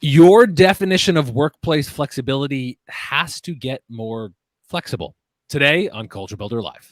Your definition of workplace flexibility has to get more flexible. Today on Culture Builder Live.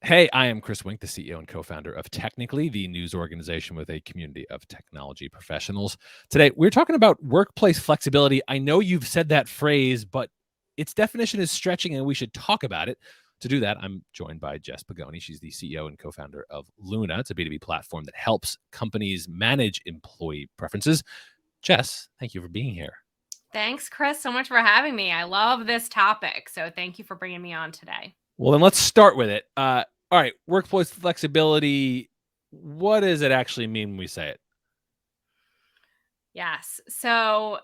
Hey, I am Chris Wink, the CEO and co-founder of Technically, the news organization with a community of technology professionals. Today, we're talking about workplace flexibility. I know you've said that phrase, but its definition is stretching and we should talk about it. To do that, I'm joined by Jess Podgajny. She's the CEO and co-founder of LLUNA. It's a B2B platform that helps companies manage employee preferences. Jess, thank you for being here. Thanks, Chris, so much for having me. I love this topic, so thank you for bringing me on today. Well, then let's start with it. All right, workplace flexibility. What does it actually mean when we say it? Yes, so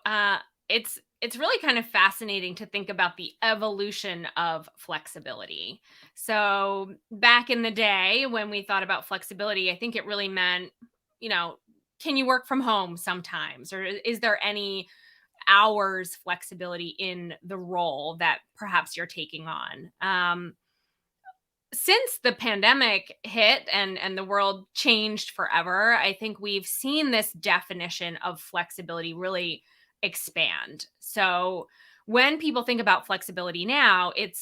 it's really kind of fascinating to think about the evolution of flexibility. So back in the day when we thought about flexibility, I think it really meant, can you work from home sometimes, or is there any hours flexibility in the role that perhaps you're taking on? Since the pandemic hit and the world changed forever, I think we've seen this definition of flexibility really expand. So when people think about flexibility now, it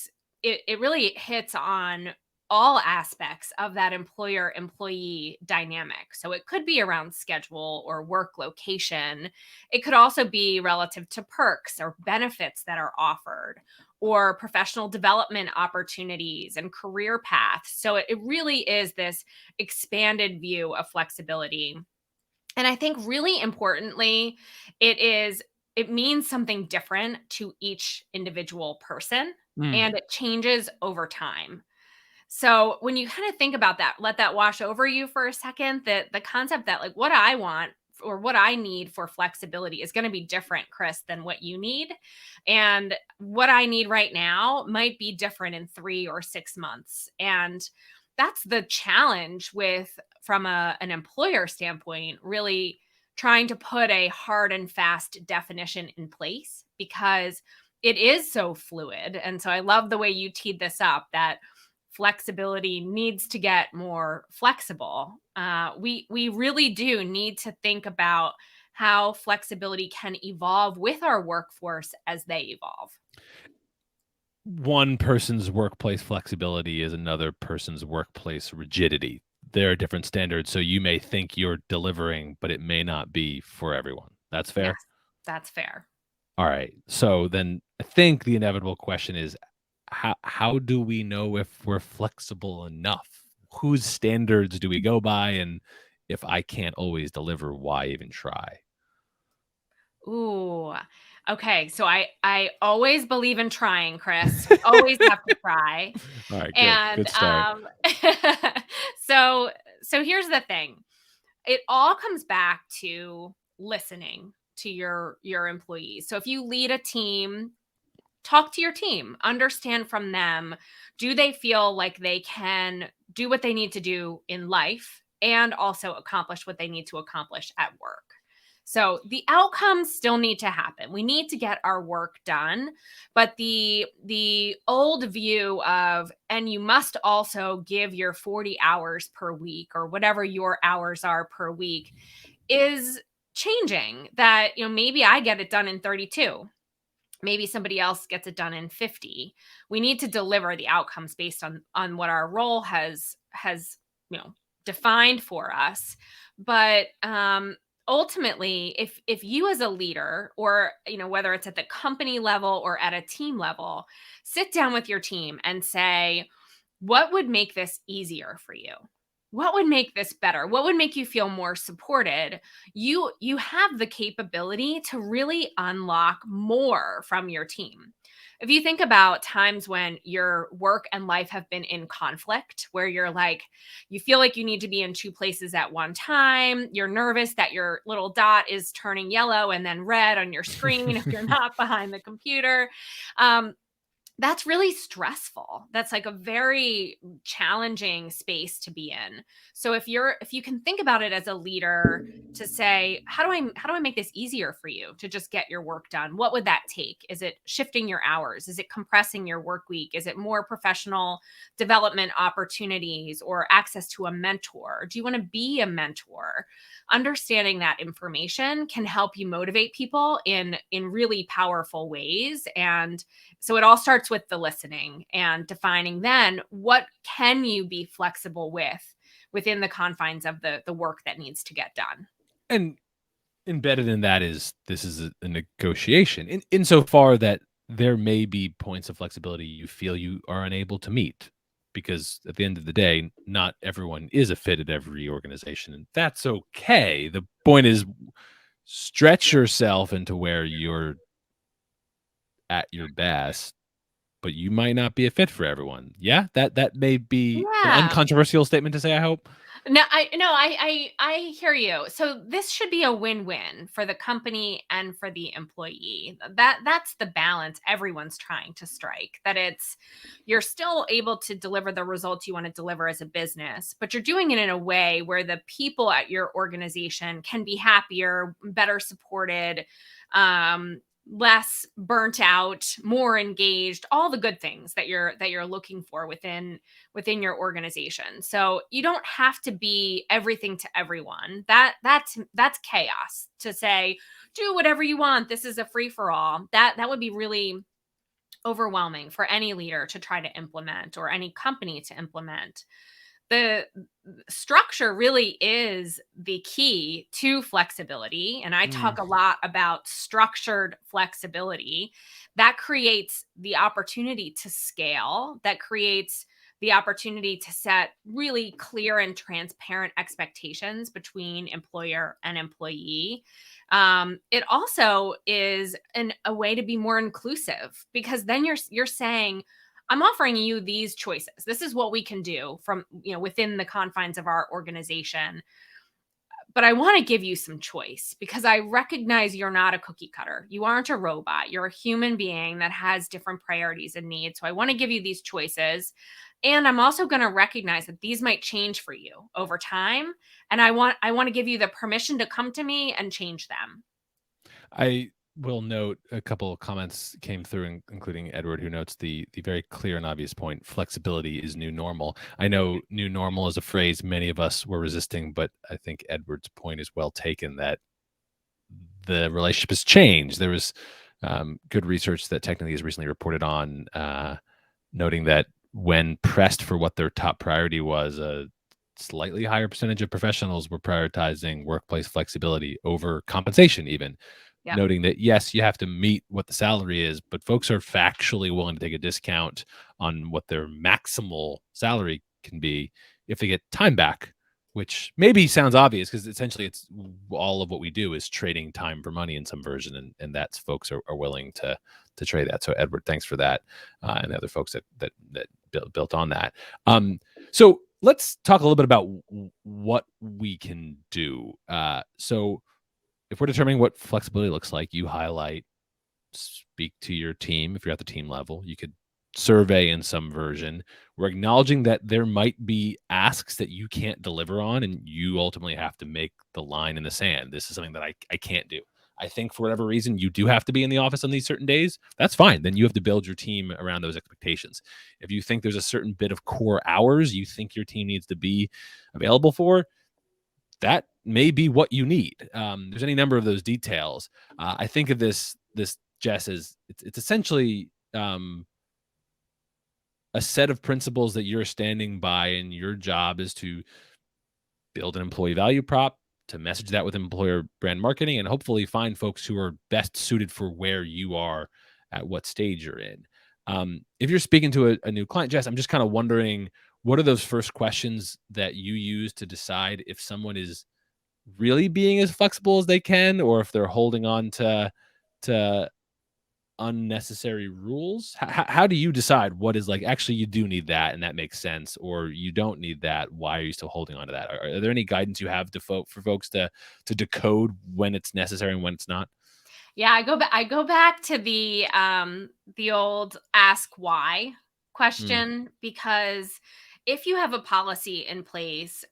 really hits on all aspects of that employer employee dynamic. So it could be around schedule or work location. It could also be relative to perks or benefits that are offered, or professional development opportunities and career paths. So it really is this expanded view of flexibility. And I think really importantly, it means something different to each individual person, and it changes over time. So when you kind of think about that, let that wash over you for a second, that the concept that like what I want or what I need for flexibility is going to be different, Chris, than what you need. And what I need right now might be different in 3 or 6 months. And that's the challenge from an employer standpoint, really trying to put a hard and fast definition in place, because it is so fluid. And so I love the way you teed this up, that flexibility needs to get more flexible. We really do need to think about how flexibility can evolve with our workforce as they evolve. One person's workplace flexibility is another person's workplace rigidity. There are different standards, so you may think you're delivering, but it may not be for everyone. That's fair? Yes, that's fair. All right. So then I think the inevitable question is, how do we know if we're flexible enough? Whose standards do we go by? And if I can't always deliver, why even try? Ooh. Okay. So I always believe in trying, Chris. We always have to try. All right, good. And Good start. so here's the thing. It all comes back to listening to your employees. So if you lead a team, talk to your team, understand from them, do they feel like they can do what they need to do in life and also accomplish what they need to accomplish at work? So the outcomes still need to happen. We need to get our work done, but the old view of, and you must also give your 40 hours per week or whatever your hours are per week, is changing. That, maybe I get it done in 32. Maybe somebody else gets it done in 50. We need to deliver the outcomes based on what our role has defined for us. But ultimately, if you as a leader, or whether it's at the company level or at a team level, sit down with your team and say, what would make this easier for you? What would make this better? What would make you feel more supported? You have the capability to really unlock more from your team. If you think about times when your work and life have been in conflict, where you feel like you need to be in 2 places at one time, you're nervous that your little dot is turning yellow and then red on your screen if you're not behind the computer. that's really stressful. That's like a very challenging space to be in. So if you can think about it as a leader to say, how do I make this easier for you to just get your work done? What would that take? Is it shifting your hours? Is it compressing your work week? Is it more professional development opportunities or access to a mentor? Do you want to be a mentor? Understanding that information can help you motivate people in really powerful ways. And so it all starts with the listening and defining then what can you be flexible with within the confines of the work that needs to get done. And embedded in that is this is a negotiation insofar that there may be points of flexibility you feel you are unable to meet, because at the end of the day, not everyone is a fit at every organization, and that's okay. The point is stretch yourself into where you're at your best, but you might not be a fit for everyone. Yeah, that may be an Yeah. uncontroversial statement to say, I hope. I hear you. So this should be a win-win for the company and for the employee. That's the balance everyone's trying to strike. That it's you're still able to deliver the results you want to deliver as a business, but you're doing it in a way where the people at your organization can be happier, better supported, less burnt out, more engaged, all the good things that you're looking for within your organization. So you don't have to be everything to everyone. That's chaos to say, do whatever you want. This is a free for all. That would be really overwhelming for any leader to try to implement or any company to implement. The structure really is the key to flexibility. And I Mm. talk a lot about structured flexibility that creates the opportunity to scale, that creates the opportunity to set really clear and transparent expectations between employer and employee. It also is a way to be more inclusive because then you're saying, I'm offering you these choices. This is what we can do from, within the confines of our organization. But I want to give you some choice because I recognize you're not a cookie cutter. You aren't a robot. You're a human being that has different priorities and needs. So I want to give you these choices. And I'm also going to recognize that these might change for you over time. And I want to give you the permission to come to me and change them. I will note a couple of comments came through, including Edward, who notes the very clear and obvious point: flexibility is new normal. I know new normal is a phrase many of us were resisting, but I think Edward's point is well taken that the relationship has changed. There was good research that technically has recently reported on, noting that when pressed for what their top priority was, a slightly higher percentage of professionals were prioritizing workplace flexibility over compensation, even Yep. noting that yes, you have to meet what the salary is, but folks are factually willing to take a discount on what their maximal salary can be if they get time back, which maybe sounds obvious because essentially it's all of what we do is trading time for money in some version, and that's folks are willing to trade that. So Edward, thanks for that, and the other folks that built on that. So let's talk a little bit about what we can do. So if we're determining what flexibility looks like, you highlight, speak to your team. If you're at the team level, you could survey in some version. We're acknowledging that there might be asks that you can't deliver on, and you ultimately have to make the line in the sand. This is something that I can't do. I think for whatever reason you do have to be in the office on these certain days. That's fine. Then you have to build your team around those expectations. If you think there's a certain bit of core hours you think your team needs to be available for, that may be what you need. There's any number of those details. I think of this Jess as it's essentially a set of principles that you're standing by, and your job is to build an employee value prop, to message that with employer brand marketing, and hopefully find folks who are best suited for where you are at what stage you're in. If you're speaking to a new client, Jess, I'm just kind of wondering, what are those first questions that you use to decide if someone is really being as flexible as they can, or if they're holding on to unnecessary rules? How do you decide what is like, actually you do need that and that makes sense, or you don't need that, why are you still holding on to that? Are there any guidance you have to for folks to decode when it's necessary and when it's not? Yeah, I go back to the old ask why Mm, question, because if you have a policy in place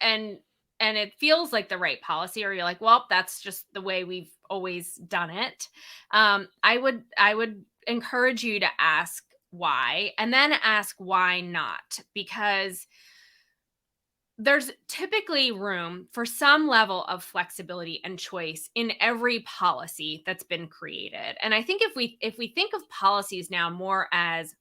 and it feels like the right policy, or you're like, well, that's just the way we've always done it, I would encourage you to ask why, and then ask why not, because there's typically room for some level of flexibility and choice in every policy that's been created. And I think if we think of policies now more as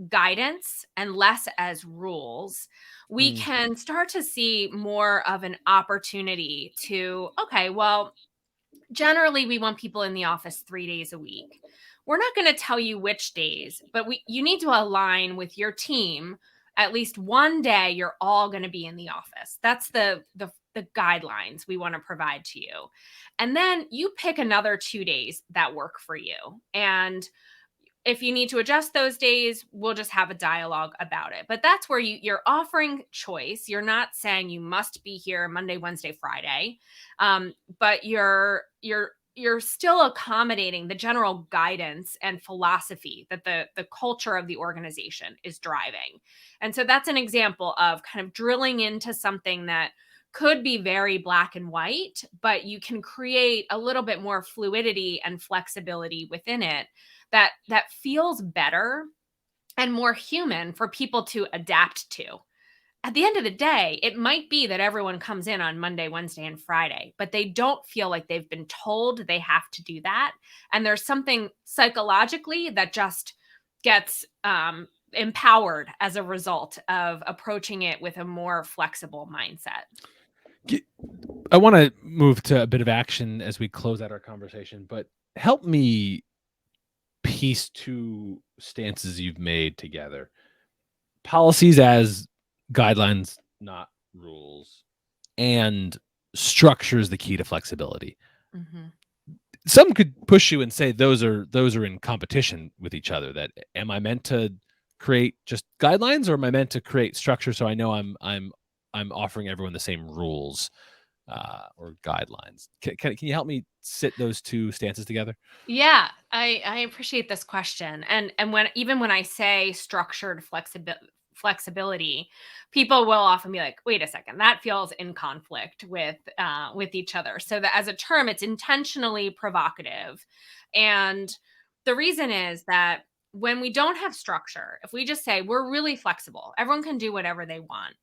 guidance and less as rules, we mm, can start to see more of an opportunity to, okay, well, generally we want people in the office 3 days a week. We're not going to tell you which days, but we you need to align with your team. At least one day you're all going to be in the office. That's the guidelines we want to provide to you. And then you pick another 2 days that work for you. And if you need to adjust those days, we'll just have a dialogue about it. But that's where you're offering choice. You're not saying you must be here Monday, Wednesday, Friday, but you're still accommodating the general guidance and philosophy that the culture of the organization is driving. And so that's an example of kind of drilling into something that could be very black and white, but you can create a little bit more fluidity and flexibility within it that feels better and more human for people to adapt to. At the end of the day, it might be that everyone comes in on Monday, Wednesday, and Friday, but they don't feel like they've been told they have to do that. And there's something psychologically that just gets empowered as a result of approaching it with a more flexible mindset. G- I want to move to a bit of action as we close out our conversation, but help me piece two stances you've made together. Policies as guidelines, not rules, and structure is the key to flexibility. Mhm. Some could push you and say those are in competition with each other. That am I meant to create just guidelines, or am I meant to create structure so I know I'm offering everyone the same rules or guidelines? Can you help me sit those two stances together? Yeah, I appreciate this question. And when I say structured flexibility, people will often be like, "Wait a second, that feels in conflict with each other." So that as a term, it's intentionally provocative. And the reason is that when we don't have structure, if we just say we're really flexible, everyone can do whatever they want,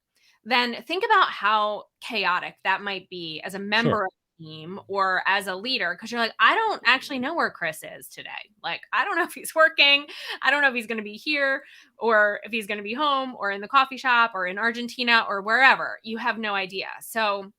then think about how chaotic that might be as a Sure. member team or as a leader, because you're like, I don't actually know where Chris is today. Like, I don't know if he's working. I don't know if he's going to be here or if he's going to be home or in the coffee shop or in Argentina or wherever. You have no idea. So,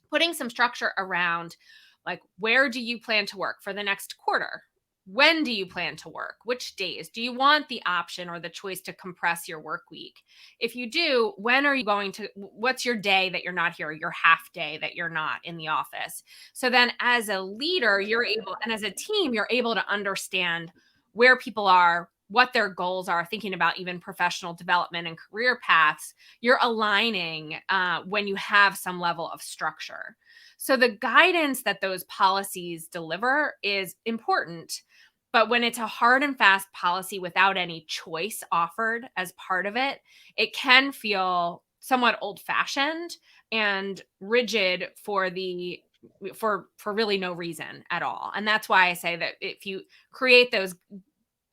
putting some structure around, like, where do you plan to work for the next quarter? When do you plan to work? Which days? Do you want the option or the choice to compress your work week? If you do, when are you going to, what's your day that you're not here, your half day that you're not in the office? So then, as a leader, you're able, and as a team, you're able to understand where people are, what their goals are, thinking about even professional development and career paths. You're aligning when you have some level of structure. So the guidance that those policies deliver is important. But when it's a hard and fast policy without any choice offered as part of it, it can feel somewhat old fashioned and rigid for really no reason at all. And that's why I say that if you create those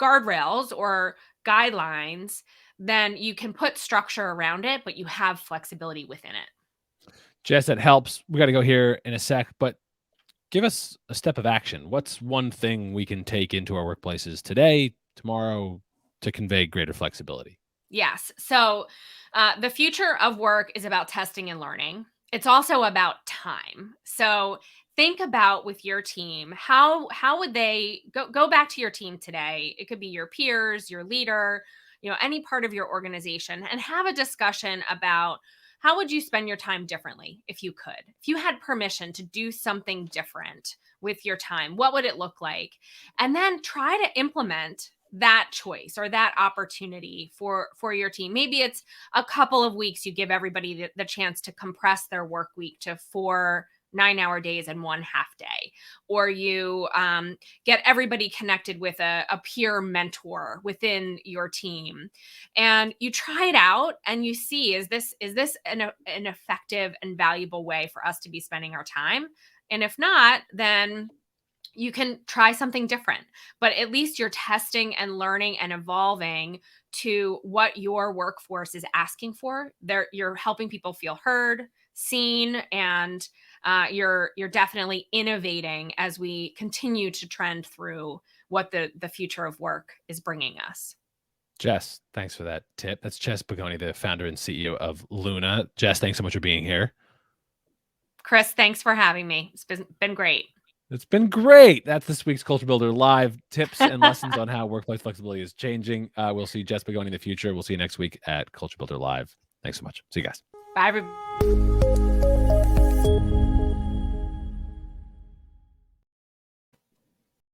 guardrails or guidelines, then you can put structure around it, but you have flexibility within it. Jess, that helps. We got to go here in a sec, but give us a step of action. What's one thing we can take into our workplaces today, tomorrow, to convey greater flexibility? Yes. So the future of work is about testing and learning. It's also about time. So think about with your team, how would they go back to your team today? It could be your peers, your leader, any part of your organization, and have a discussion about how would you spend your time differently if you could. If you had permission to do something different with your time, what would it look like? And then try to implement that choice or that opportunity for your team. Maybe it's a couple of weeks, you give everybody the chance to compress their work week to 9-hour days and 1 half day, or you get everybody connected with a peer mentor within your team, and you try it out and you see, is this an effective and valuable way for us to be spending our time? And if not, then you can try something different, but at least you're testing and learning and evolving to what your workforce is asking for. You're helping people feel heard, seen, and you're definitely innovating as we continue to trend through what the future of work is bringing us. Jess, thanks for that tip. That's Jess Podgajny, the founder and CEO of Luna. Jess, thanks so much for being here. Chris, thanks for having me. It's been great. It's been great. That's this week's Culture Builder Live, tips and lessons on how workplace flexibility is changing. We'll see Jess Podgajny in the future. We'll see you next week at Culture Builder Live. Thanks so much. See you guys. Bye, everybody.